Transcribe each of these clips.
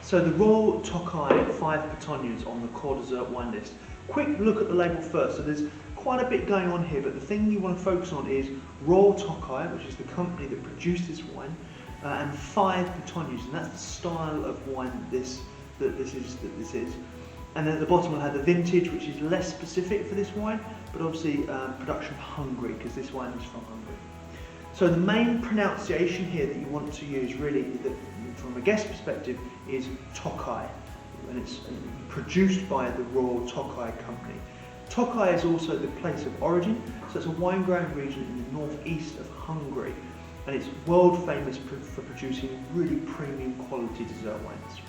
So the Royal Tokaji 5 Puttonyos on the core dessert wine list. Quick look at the label first. So there's quite a bit going on here, but the thing you want to focus on is Royal Tokaji, which is the company that produced this wine, and 5 Puttonyos, and that's the style of wine that this is. And then at the bottom we'll have the vintage, which is less specific for this wine, but obviously production of Hungary, because this wine is from Hungary. So the main pronunciation here that you want to use, really, from a guest perspective, is Tokaji, and it's produced by the Royal Tokaji company. Tokaji is also the place of origin, so it's a wine growing region in the northeast of Hungary, and it's world famous for producing really premium quality dessert wines.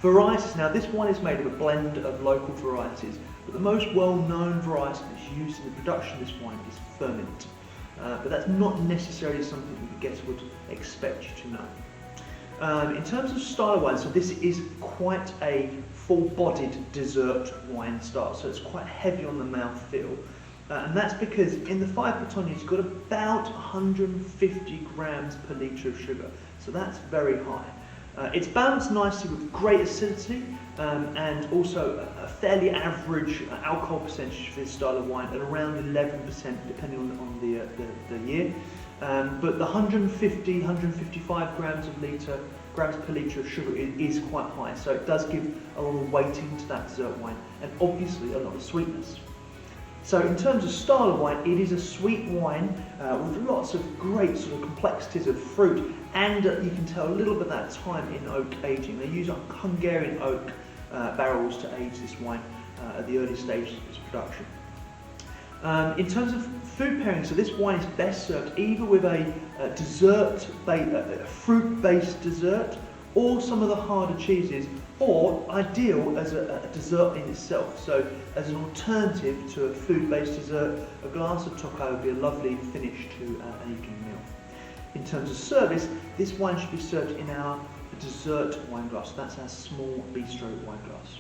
Varieties. Now this wine is made of a blend of local varieties, but the most well-known variety that's used in the production of this wine is Ferment. But that's not necessarily something that the guest would expect you to know. In terms of style of wine, so this is quite a full-bodied dessert wine style, so it's quite heavy on the mouth feel. And that's because in the 5 Puttonyos you've got about 150 grams per litre of sugar, so that's very high. It's balanced nicely with great acidity and also a fairly average alcohol percentage for this style of wine at around 11%, depending on the year. But the 150-155 grams per litre of sugar is quite high, so it does give a lot of weighting to that dessert wine, and obviously a lot of sweetness. So in terms of style of wine, it is a sweet wine with lots of great sort of complexities of fruit, and you can tell a little bit of that time in oak aging. They use Hungarian oak barrels to age this wine at the early stages of its production. In terms of food pairing, so this wine is best served either with a fruit-based dessert, or some of the harder cheeses, or ideal as a dessert in itself. So as an alternative to a food-based dessert, a glass of Tokaji would be a lovely finish to an evening meal. In terms of service, this wine should be served in our dessert wine glass. That's our small bistro wine glass.